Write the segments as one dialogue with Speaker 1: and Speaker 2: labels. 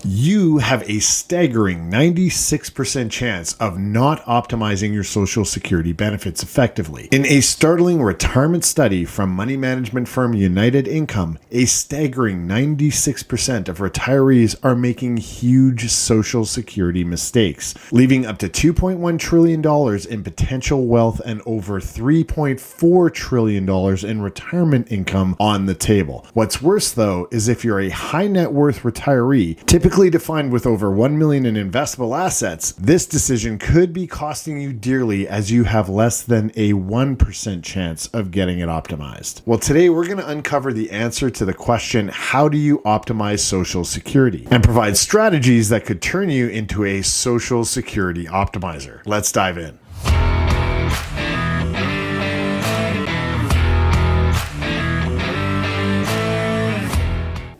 Speaker 1: You have a staggering 96% chance of not optimizing your Social Security benefits effectively. In a startling retirement study from money management firm United Income, a staggering 96% of retirees are making huge Social Security mistakes, leaving up to $2.1 trillion in potential wealth and over $3.4 trillion in retirement income on the table. What's worse, though, is if you're a high net worth retiree, typically defined with over $1 million in investable assets, this decision could be costing you dearly as you have less than a 1% chance of getting it optimized. Well, today we're going to uncover the answer to the question, how do you optimize Social Security, and provide strategies that could turn you into a Social Security optimizer. Let's dive in.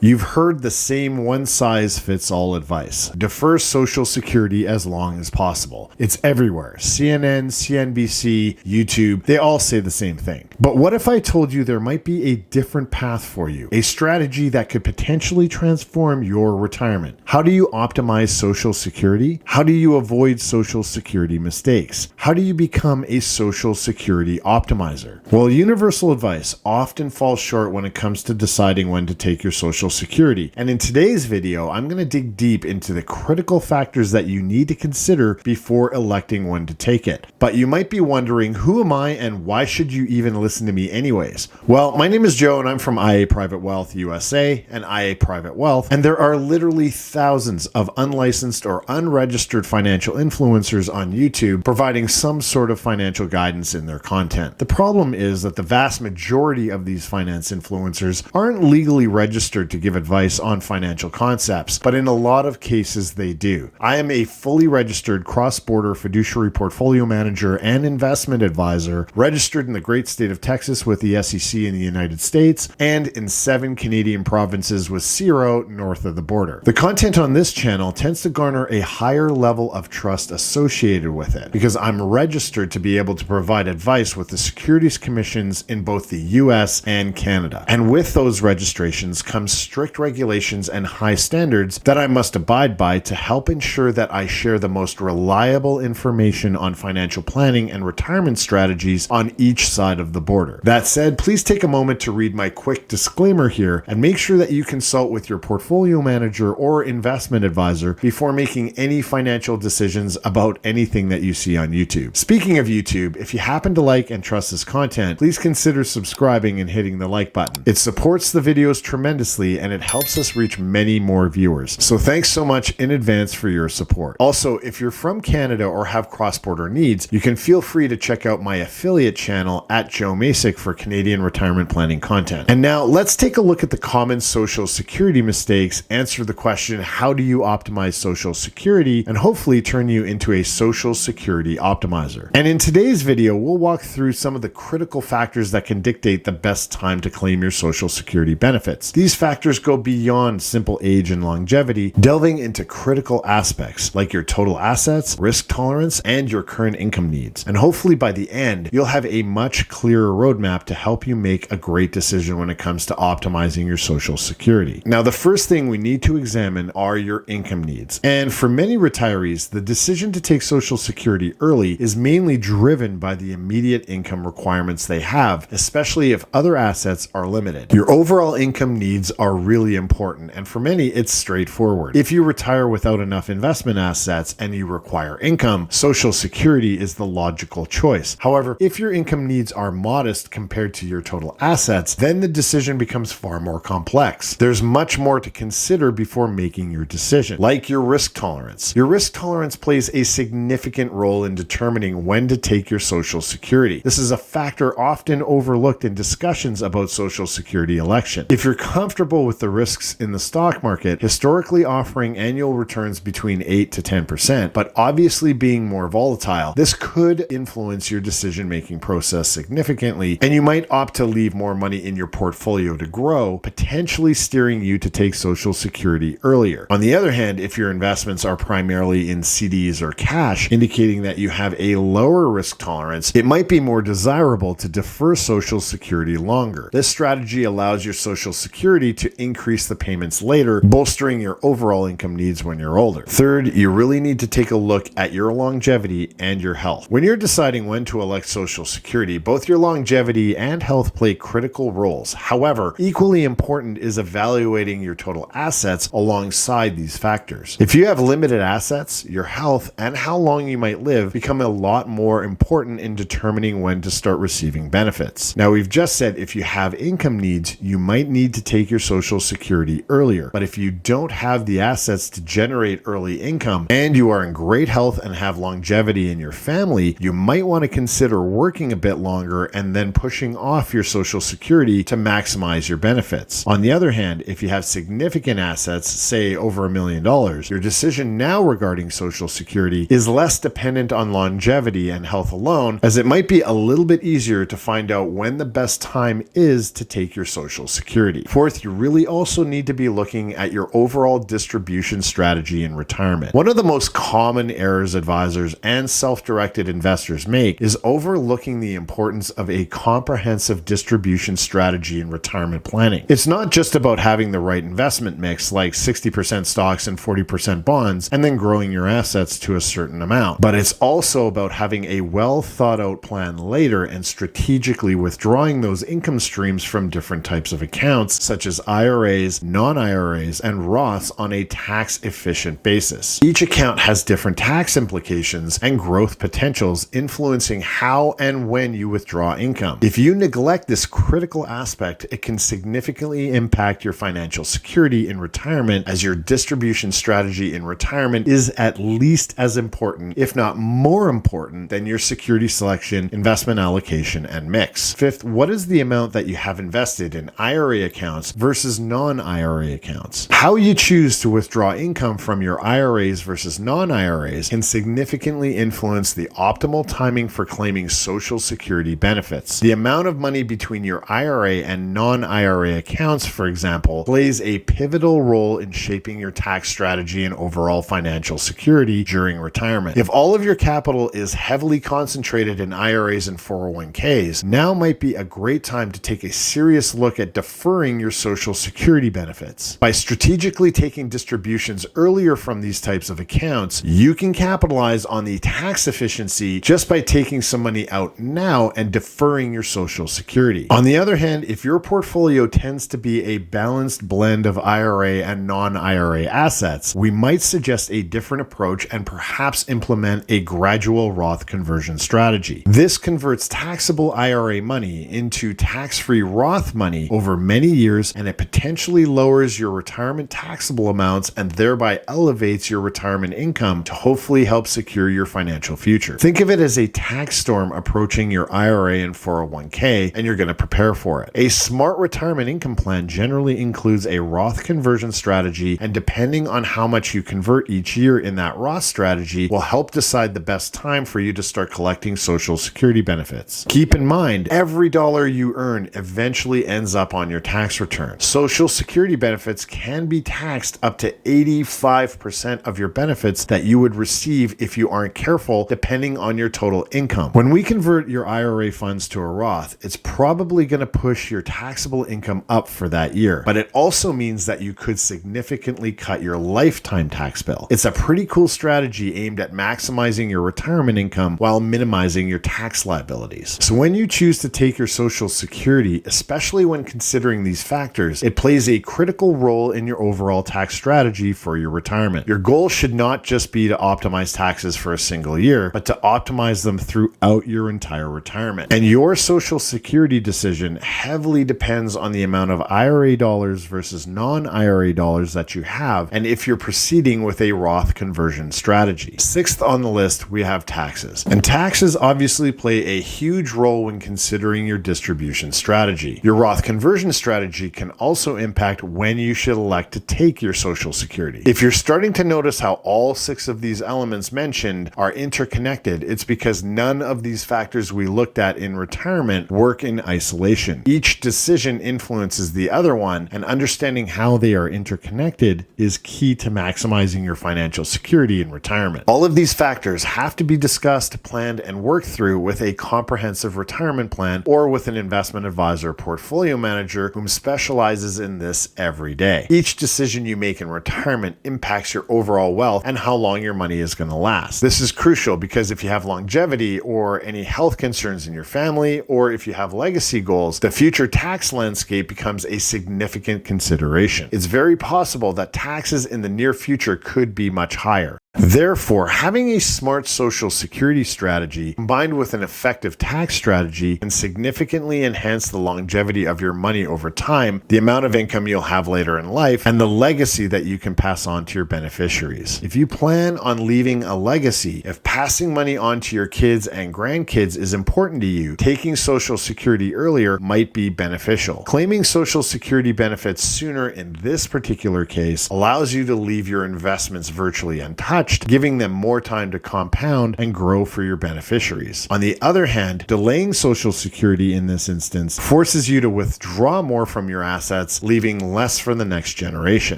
Speaker 1: You've heard the same one-size-fits-all advice. Defer Social Security as long as possible. It's everywhere. CNN, CNBC, YouTube, they all say the same thing. But what if I told you there might be a different path for you? A strategy that could potentially transform your retirement. How do you optimize Social Security? How do you avoid Social Security mistakes? How do you become a Social Security optimizer? Well, universal advice often falls short when it comes to deciding when to take your Social Security. And in today's video, I'm going to dig deep into the critical factors that you need to consider before electing when to take it. But you might be wondering, who am I and why should you even listen to me anyways? Well, my name is Joe and I'm from IA Private Wealth USA and IA Private Wealth, and there are literally thousands of unlicensed or unregistered financial influencers on YouTube providing some sort of financial guidance in their content. The problem is that the vast majority of these finance influencers aren't legally registered to give advice on financial concepts, but in a lot of cases they do. I am a fully registered cross-border fiduciary portfolio manager and investment advisor, registered in the great state of Texas with the SEC in the United States, and in 7 Canadian provinces with 0 north of the border. The content on this channel tends to garner a higher level of trust associated with it, because I'm registered to be able to provide advice with the securities commissions in both the US and Canada. And with those registrations comes strict regulations and high standards that I must abide by to help ensure that I share the most reliable information on financial planning and retirement strategies on each side of the border. That said, please take a moment to read my quick disclaimer here and make sure that you consult with your portfolio manager or investment advisor before making any financial decisions about anything that you see on YouTube. Speaking of YouTube, if you happen to like and trust this content, please consider subscribing and hitting the like button. It supports the videos tremendously and it helps us reach many more viewers. So thanks so much in advance for your support. Also, if you're from Canada or have cross-border needs, you can feel free to check out my affiliate channel at Joe Macek for Canadian retirement planning content. And now let's take a look at the common Social Security mistakes, answer the question, how do you optimize Social Security, and hopefully turn you into a Social Security optimizer. And in today's video, we'll walk through some of the critical factors that can dictate the best time to claim your Social Security benefits. These factors go beyond simple age and longevity, delving into critical aspects like your total assets, risk tolerance, and your current income needs. And hopefully by the end, you'll have a much clearer roadmap to help you make a great decision when it comes to optimizing your Social Security. Now, the first thing we need to examine are your income needs. And for many retirees, the decision to take Social Security early is mainly driven by the immediate income requirements they have, especially if other assets are limited. Your overall income needs are really important, and for many, it's straightforward. If you retire without enough investment assets and you require income, Social Security is the logical choice. However, if your income needs are modest compared to your total assets, then the decision becomes far more complex. There's much more to consider before making your decision, like your risk tolerance. Your risk tolerance plays a significant role in determining when to take your Social Security. This is a factor often overlooked in discussions about Social Security election. If you're comfortable with the risks in the stock market, historically offering annual returns between 8 to 10%, but obviously being more volatile, this could influence your decision-making process significantly, and you might opt to leave more money in your portfolio to grow, potentially steering you to take Social Security earlier. On the other hand, if your investments are primarily in CDs or cash, indicating that you have a lower risk tolerance, it might be more desirable to defer Social Security longer. This strategy allows your Social Security to to increase the payments later, bolstering your overall income needs when you're older. Third, you really need to take a look at your longevity and your health. When you're deciding when to elect Social Security, both your longevity and health play critical roles. However, equally important is evaluating your total assets alongside these factors. If you have limited assets, your health and how long you might live become a lot more important in determining when to start receiving benefits. Now, we've just said if you have income needs, you might need to take your Social Security earlier. But if you don't have the assets to generate early income and you are in great health and have longevity in your family, you might want to consider working a bit longer and then pushing off your Social Security to maximize your benefits. On the other hand, if you have significant assets, say over $1 million, your decision now regarding Social Security is less dependent on longevity and health alone, as it might be a little bit easier to find out when the best time is to take your Social Security. Fourth, you really also need to be looking at your overall distribution strategy in retirement. One of the most common errors advisors and self-directed investors make is overlooking the importance of a comprehensive distribution strategy in retirement planning. It's not just about having the right investment mix, like 60% stocks and 40% bonds, and then growing your assets to a certain amount, but it's also about having a well thought out plan later and strategically withdrawing those income streams from different types of accounts, such as IRAs, non-IRAs, and Roths on a tax-efficient basis. Each account has different tax implications and growth potentials influencing how and when you withdraw income. If you neglect this critical aspect, it can significantly impact your financial security in retirement, as your distribution strategy in retirement is at least as important, if not more important, than your security selection, investment allocation, and mix. Fifth, what is the amount that you have invested in IRA accounts versus non-IRA accounts? How you choose to withdraw income from your IRAs versus non-IRAs can significantly influence the optimal timing for claiming Social Security benefits. The amount of money between your IRA and non-IRA accounts, for example, plays a pivotal role in shaping your tax strategy and overall financial security during retirement. If all of your capital is heavily concentrated in IRAs and 401ks, now might be a great time to take a serious look at deferring your Social Security benefits. By strategically taking distributions earlier from these types of accounts, you can capitalize on the tax efficiency just by taking some money out now and deferring your Social Security. On the other hand, if your portfolio tends to be a balanced blend of IRA and non-IRA assets, we might suggest a different approach and perhaps implement a gradual Roth conversion strategy. This converts taxable IRA money into tax-free Roth money over many years, and it potentially lowers your retirement taxable amounts and thereby elevates your retirement income to hopefully help secure your financial future. Think of it as a tax storm approaching your IRA and 401k, and you're going to prepare for it. A smart retirement income plan generally includes a Roth conversion strategy, and depending on how much you convert each year in that Roth strategy will help decide the best time for you to start collecting Social Security benefits. Keep in mind, every dollar you earn eventually ends up on your tax return. Social Security benefits can be taxed up to 85% of your benefits that you would receive if you aren't careful, depending on your total income. When we convert your IRA funds to a Roth, it's probably going to push your taxable income up for that year, but it also means that you could significantly cut your lifetime tax bill. It's a pretty cool strategy aimed at maximizing your retirement income while minimizing your tax liabilities. So when you choose to take your Social Security, especially when considering these factors, it plays a critical role in your overall tax strategy for your retirement. Your goal should not just be to optimize taxes for a single year, but to optimize them throughout your entire retirement. And your Social Security decision heavily depends on the amount of IRA dollars versus non-IRA dollars that you have, and if you're proceeding with a Roth conversion strategy. Sixth on the list, we have taxes. And taxes obviously play a huge role when considering your distribution strategy. Your Roth conversion strategy can also impact when you should elect to take your Social Security. If you're starting to notice how all six of these elements mentioned are interconnected, it's because none of these factors we looked at in retirement work in isolation. Each decision influences the other one, and understanding how they are interconnected is key to maximizing your financial security in retirement. All of these factors have to be discussed, planned, and worked through with a comprehensive retirement plan or with an investment advisor or portfolio manager whom specializes specializes in this every day. Each decision you make in retirement impacts your overall wealth and how long your money is going to last. This is crucial because if you have longevity or any health concerns in your family, or if you have legacy goals, the future tax landscape becomes a significant consideration. It's very possible that taxes in the near future could be much higher. Therefore, having a smart Social Security strategy combined with an effective tax strategy can significantly enhance the longevity of your money over time, the amount of income you'll have later in life, and the legacy that you can pass on to your beneficiaries. If you plan on leaving a legacy, if passing money on to your kids and grandkids is important to you, taking Social Security earlier might be beneficial. Claiming Social Security benefits sooner in this particular case allows you to leave your investments virtually untouched, giving them more time to compound and grow for your beneficiaries. On the other hand, delaying Social Security in this instance forces you to withdraw more from your assets, leaving less for the next generation.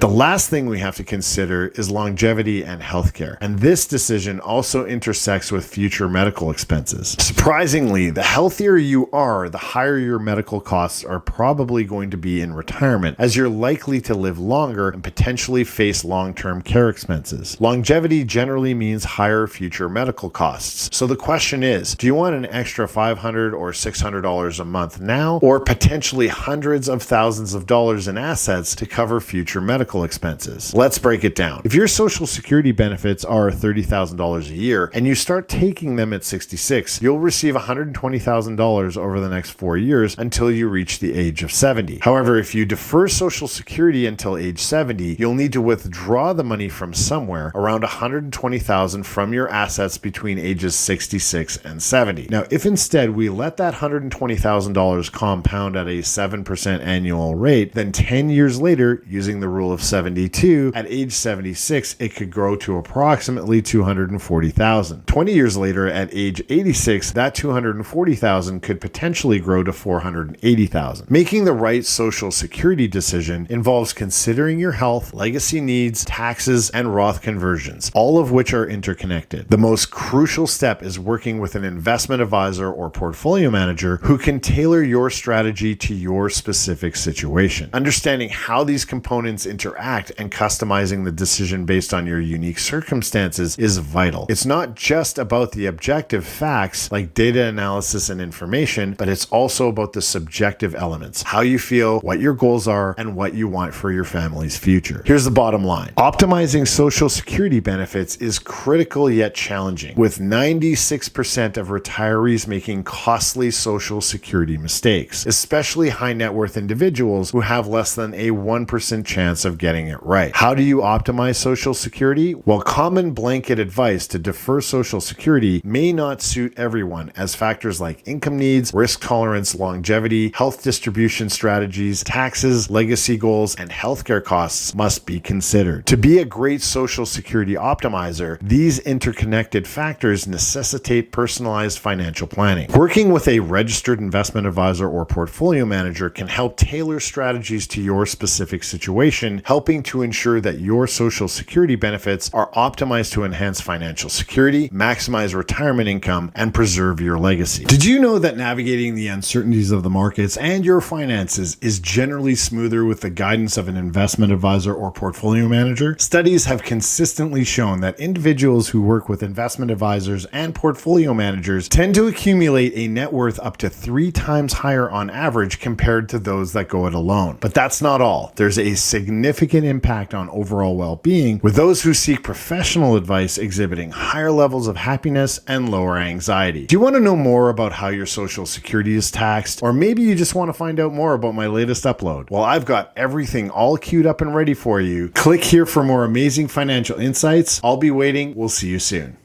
Speaker 1: The last thing we have to consider is longevity and healthcare, and this decision also intersects with future medical expenses. Surprisingly, the healthier you are, the higher your medical costs are probably going to be in retirement, as you're likely to live longer and potentially face long-term care expenses. Longevity generally means higher future medical costs. So the question is, do you want an extra $500 or $600 a month now, or potentially hundreds of thousands of dollars in assets to cover future medical expenses? Let's break it down. If your Social Security benefits are $30,000 a year and you start taking them at 66, you'll receive $120,000 over the next 4 years until you reach the age of 70. However, if you defer Social Security until age 70, you'll need to withdraw the money from somewhere, around $120,000 from your assets between ages 66 and 70. Now, if instead we let that $120,000 compound at a 7% annual rate, then 10 years later, using the rule of 72, at age 76, it could grow to approximately $240,000. 20 years later, at age 86, that $240,000 could potentially grow to $480,000. Making the right Social Security decision involves considering your health, legacy needs, taxes, and Roth conversions, all of which are interconnected. The most crucial step is working with an investment advisor or portfolio manager who can tailor your strategy to your specific situation. Understanding how these components interact and customizing the decision based on your unique circumstances is vital. It's not just about the objective facts like data analysis and information, but it's also about the subjective elements, how you feel, what your goals are, and what you want for your family's future. Here's the bottom line. Optimizing Social Security benefits is critical yet challenging, with 96% of retirees making costly Social Security mistakes, especially high net worth individuals who have less than a 1% chance of getting it right. How do you optimize Social Security? Well, common blanket advice to defer Social Security may not suit everyone, as factors like income needs, risk tolerance, longevity, health distribution strategies, taxes, legacy goals, and healthcare costs must be considered. To be a great Social Security optimizer, these interconnected factors necessitate personalized financial planning. Working with a registered investment advisor or portfolio manager can help tailor strategies to your specific situation, helping to ensure that your Social Security benefits are optimized to enhance financial security, maximize retirement income, and preserve your legacy. Did you know that navigating the uncertainties of the markets and your finances is generally smoother with the guidance of an investment advisor or portfolio manager? Studies have consistently shown that individuals who work with investment advisors and portfolio managers tend to accumulate a net worth up to 3 times higher on average compared to those that go it alone. But that's not all. There's a significant impact on overall well-being, with those who seek professional advice exhibiting higher levels of happiness and lower anxiety. Do you want to know more about how your Social Security is taxed? Or maybe you just want to find out more about my latest upload? Well, I've got everything all queued up and ready for you. Click here for more amazing financial insights. I'll be waiting. We'll see you soon.